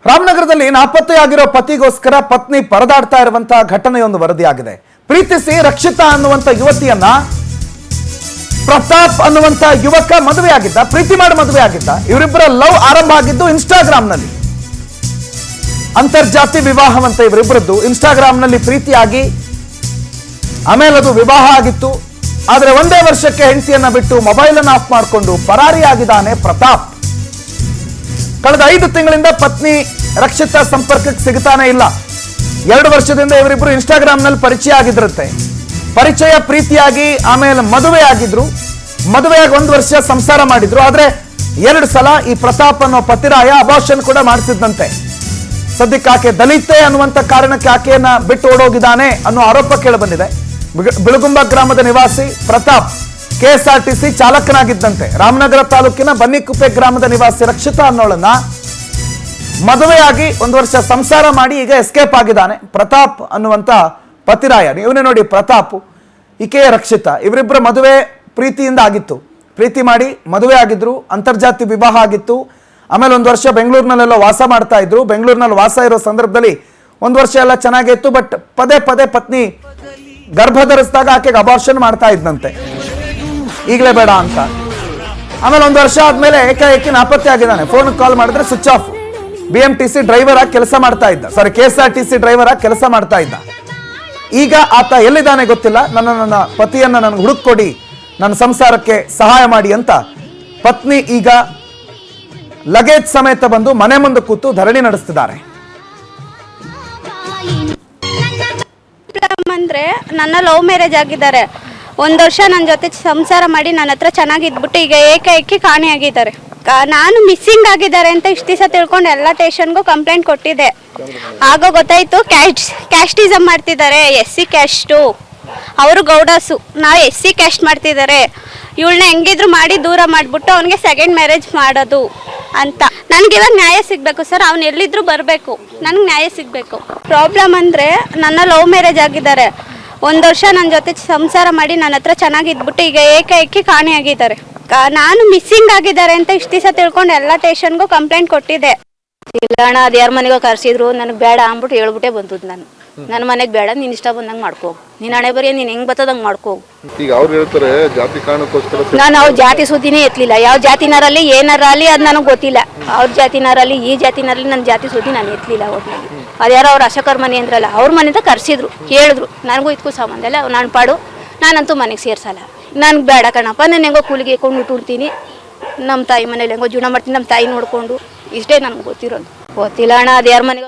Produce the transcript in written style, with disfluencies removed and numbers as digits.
ರಾಮನಗರದಲ್ಲಿ ನಾಪತ್ತೆಯಾಗಿರೋ ಪತಿಗೋಸ್ಕರ ಪತ್ನಿ ಪರದಾಡ್ತಾ ಇರುವಂತಹ ಘಟನೆಯೊಂದು ವರದಿಯಾಗಿದೆ. ಪ್ರೀತಿಸಿ ರಕ್ಷಿತಾ ಅನ್ನುವಂತ ಯುವತಿಯನ್ನ ಪ್ರತಾಪ್ ಅನ್ನುವಂತ ಯುವಕ ಮದುವೆಯಾಗಿದ್ದ, ಪ್ರೀತಿ ಮಾಡಿ ಮದುವೆಯಾಗಿದ್ದ. ಇವರಿಬ್ಬರ ಲವ್ ಆರಂಭ ಆಗಿದ್ದು ಇನ್ಸ್ಟಾಗ್ರಾಮ್ನಲ್ಲಿ. ಅಂತರ್ಜಾತಿ ವಿವಾಹವಂತ ಇವರಿಬ್ಬರದ್ದು ಇನ್ಸ್ಟಾಗ್ರಾಮ್ನಲ್ಲಿ ಪ್ರೀತಿಯಾಗಿ ಆಮೇಲೆ ಅದು ವಿವಾಹ ಆಗಿತ್ತು. ಆದರೆ ಒಂದೇ ವರ್ಷಕ್ಕೆ ಹೆಂಡತಿಯನ್ನ ಬಿಟ್ಟು ಮೊಬೈಲ್ ಅನ್ನು ಆಫ್ ಮಾಡಿಕೊಂಡು ಪರಾರಿಯಾಗಿದ್ದಾನೆ ಪ್ರತಾಪ್. ಕಳೆದ 5 ತಿಂಗಳಿಂದ ಪತ್ನಿ ರಕ್ಷಿತಾ ಸಂಪರ್ಕಕ್ಕೆ ಸಿಗ್ತಾನೆ ಇಲ್ಲ. 2 ವರ್ಷದಿಂದ ಇವರಿಬ್ಬರು ಇನ್ಸ್ಟಾಗ್ರಾಮ್ನಲ್ಲಿ ಪರಿಚಯ ಆಗಿದ್ರಂತೆ. ಪರಿಚಯ ಪ್ರೀತಿಯಾಗಿ ಆಮೇಲೆ ಮದುವೆ ಆಗಿದ್ರು. ಮದುವೆಯಾಗಿ 1 ವರ್ಷ ಸಂಸಾರ ಮಾಡಿದ್ರು. ಆದ್ರೆ 2 ಸಲ ಈ ಪ್ರತಾಪ್ ಅನ್ನೋ ಪತಿರಾಯ ಅಬಾರ್ಷನ್ ಕೂಡ ಮಾಡಿಸಿದಂತೆ. ಸದ್ಯಕ್ಕೆ ಆಕೆ ದಲಿತೆ ಅನ್ನುವಂತ ಕಾರಣಕ್ಕೆ ಆಕೆಯನ್ನ ಬಿಟ್ಟು ಓಡೋಗಿದ್ದಾನೆ ಅನ್ನೋ ಆರೋಪ ಕೇಳಿ ಬಂದಿದೆ. ಬಿಳುಗುಂಬ ಗ್ರಾಮದ ನಿವಾಸಿ ಪ್ರತಾಪ್ KSRTC ಚಾಲಕನಾಗಿದ್ದಂತೆ. ರಾಮನಗರ ತಾಲೂಕಿನ ಬನ್ನಿಕುಪ್ಪೆ ಗ್ರಾಮದ ನಿವಾಸಿ ರಕ್ಷಿತಾ ಅನ್ನೋಳನ್ನ ಮದುವೆಯಾಗಿ 1 ವರ್ಷ ಸಂಸಾರ ಮಾಡಿ ಈಗ ಎಸ್ಕೇಪ್ ಆಗಿದ್ದಾನೆ ಪ್ರತಾಪ್ ಅನ್ನುವಂತ ಪತಿರಾಯ. ಇವನೇ ನೋಡಿ ಪ್ರತಾಪ್, ಈಕೆ ರಕ್ಷಿತಾ. ಇವರಿಬ್ಬರ ಮದುವೆ ಪ್ರೀತಿಯಿಂದ ಆಗಿತ್ತು. ಪ್ರೀತಿ ಮಾಡಿ ಮದುವೆ ಆಗಿದ್ರು. ಅಂತರ್ಜಾತಿ ವಿವಾಹ ಆಗಿತ್ತು. ಆಮೇಲೆ 1 ವರ್ಷ ಬೆಂಗಳೂರಿನಲ್ಲೆಲ್ಲ ವಾಸ ಮಾಡ್ತಾ ಇದ್ರು. ಬೆಂಗಳೂರಿನಲ್ಲಿ ವಾಸ ಇರೋ ಸಂದರ್ಭದಲ್ಲಿ 1 ವರ್ಷ ಎಲ್ಲ ಚೆನ್ನಾಗಿತ್ತು. ಬಟ್ ಪದೇ ಪದೇ ಪತ್ನಿ ಗರ್ಭ ಧರಿಸಿದಾಗ ಆಕೆಗೆ ಅಬಾರ್ಷನ್ ಮಾಡ್ತಾ ಇದ್ದಂತೆ, ಈಗಲೇ ಬೇಡ ಅಂತ. ಆಮೇಲೆ 1 ವರ್ಷ ಆದ್ಮೇಲೆ ಏಕಾಏಕಿ ನಾಪತ್ತೆ ಆಗಿದ್ದಾನೆ. ಫೋನ್ ಕಾಲ್ ಮಾಡಿದ್ರೆ ಸ್ವಿಚ್ ಆಫ್. BMTC ಡ್ರೈವರ್ ಆಗಿ ಕೆಲಸ ಮಾಡ್ತಾ ಇದ್ದ, KSRTC ಡ್ರೈವರ್ ಆಗಿ ಕೆಲಸ ಮಾಡ್ತಾ ಇದ್ದ. ಈಗ ಆತ ಎಲ್ಲಿದ್ದಾನೆ ಗೊತ್ತಿಲ್ಲ. ನನ್ನ ಪತಿಯನ್ನ ನನಗೆ ಹುಡುಕೊಡಿ, ನನ್ನ ಸಂಸಾರಕ್ಕೆ ಸಹಾಯ ಮಾಡಿ ಅಂತ ಪತ್ನಿ ಈಗ ಲಗೇಜ್ ಸಮೇತ ಬಂದು ಮನೆ ಮುಂದೆ ಕೂತು ಧರಣಿ ನಡೆಸ್ತಿದ್ದಾರೆ. ಅಂದ್ರೆ ನನ್ನ ಲವ್ ಮ್ಯಾರೇಜ್ ಆಗಿದ್ದಾರೆ. 1 ವರ್ಷ ನನ್ನ ಜೊತೆ ಸಂಸಾರ ಮಾಡಿ ನನ್ನ ಹತ್ರ ಚೆನ್ನಾಗಿದ್ಬಿಟ್ಟು ಈಗ ಏಕಾಏಕಿ ಕಾಣೆಯಾಗಿದ್ದಾರೆ. ನಾನು ಮಿಸ್ಸಿಂಗ್ ಆಗಿದ್ದಾರೆ ಅಂತ ಇಷ್ಟು ದಿವಸ ತಿಳ್ಕೊಂಡು ಎಲ್ಲ ಸ್ಟೇಷನ್ಗೂ ಕಂಪ್ಲೇಂಟ್ ಕೊಟ್ಟಿದ್ದೆ. ಆಗ ಗೊತ್ತಾಯ್ತು ಕ್ಯಾಸ್ಟಿಸಮ್ ಮಾಡ್ತಿದ್ದಾರೆ. SC ಕ್ಯಾಸ್ಟು, ಅವರು ಗೌಡಸು, ನಾವು SC ಕ್ಯಾಸ್ಟ್ ಮಾಡ್ತಿದ್ದಾರೆ. ಇವಳನ್ನ ಹೆಂಗಿದ್ರು ಮಾಡಿ ದೂರ ಮಾಡಿಬಿಟ್ಟು ಅವನಿಗೆ ಸೆಕೆಂಡ್ ಮ್ಯಾರೇಜ್ ಮಾಡೋದು ಅಂತ. ನನಗಿವಾಗ ನ್ಯಾಯ ಸಿಗಬೇಕು ಸರ್. ಅವ್ನು ಎಲ್ಲಿದ್ರು ಬರಬೇಕು, ನನಗೆ ನ್ಯಾಯ ಸಿಗಬೇಕು. ಪ್ರಾಬ್ಲಮ್ ಅಂದರೆ ನನ್ನ ಲವ್ ಮ್ಯಾರೇಜ್ ಆಗಿದ್ದಾರೆ. 1 ವರ್ಷ ನನ್ನ ಜೊತೆ ಸಂಸಾರ ಮಾಡಿ ನನ್ನ ಹತ್ರ ಚೆನ್ನಾಗಿದ್ಬಿಟ್ಟು ಈಗ ಏಕಾಏಕಿ ಕಾಣೆಯಾಗಿದ್ದಾರೆ. ನಾನು ಮಿಸ್ಸಿಂಗ್ ಆಗಿದ್ದಾರೆ ಅಂತ ಇಷ್ಟು ದಿವಸ ತಿಳ್ಕೊಂಡು ಎಲ್ಲ ಸ್ಟೇಷನ್ಗೂ ಕಂಪ್ಲೇಂಟ್ ಕೊಟ್ಟಿದ್ದೆ. ಇಲ್ಲ ಅಣ್ಣ, ಅದು ಯಾರ ಮನೆಗೋ ಕರ್ಸಿದ್ರು, ನನಗೆ ಬೇಡ ಅಂದ್ಬಿಟ್ಟು ಹೇಳ್ಬಿಟ್ಟೆ ಬಂದದ್ದು. ನಾನು ನನ್ನ ಮನೆಗೆ ಬೇಡ, ನೀನು ಇಷ್ಟ ಬಂದಂಗೆ ಮಾಡ್ಕೋ, ನೀನು ಹಣೆ ಬರೀ ನೀನು ಹೆಂಗೆ ಬರ್ತದಂಗೆ ಮಾಡ್ಕೋ. ಈಗ ಅವ್ರು ಹೇಳ್ತಾರೆ ಜಾತಿ ಕಾರಣಕ್ಕೋಸ್ಕರ. ನಾನು ಅವ್ರ ಜಾತಿ ಸುದ್ದಿನೇ ಎತ್ತಲಿಲ್ಲ. ಯಾವ ಜಾತಿನಾರಲ್ಲಿ ಏನಾರಲ್ಲಿ ಅದು ನನಗೆ ಗೊತ್ತಿಲ್ಲ. ಅವ್ರ ಜಾತಿನಾರಲ್ಲಿ ಈ ಜಾತಿನಾರಲ್ಲಿ ನನ್ನ ಜಾತಿ ಸುದ್ದಿ ನಾನು ಎತ್ತಲಿಲ್ಲ. ಒಟ್ಟಿನಲ್ಲಿ ಅದ್ಯಾರೋ ಅವ್ರು ಅಶಕರ್ ಮನೆ ಅಂದ್ರಲ್ಲ, ಅವ್ರ ಮನೆಯಿಂದ ಕರ್ಸಿದ್ರು, ಹೇಳಿದ್ರು. ನನಗೂ ಇದಕ್ಕೂ ಸಂಬಂಧ ಇಲ್ಲ, ನಾನು ಪಾಡು, ನಾನಂತೂ ಮನೆಗೆ ಸೇರ್ಸಲ್ಲ. ನನಗೆ ಬೇಡ ಕಣಪ್ಪ, ನಾನು ಹೆಂಗೋ ಕೂಲಿಗೆ ಹಾಕೊಂಡು ಉಂಟುಂತೀನಿ, ನಮ್ಮ ತಾಯಿ ಮನೇಲಿ ಹೆಂಗೋ ಜೀವನ ಮಾಡ್ತೀನಿ, ನಮ್ಮ ತಾಯಿ ನೋಡಿಕೊಂಡು. ಇಷ್ಟೇ ನನಗೆ ಗೊತ್ತಿರೋದು. ಗೊತ್ತಿಲ್ಲ ಅಣ್ಣ, ಅದು ಯಾರ ಮನೆಗೆ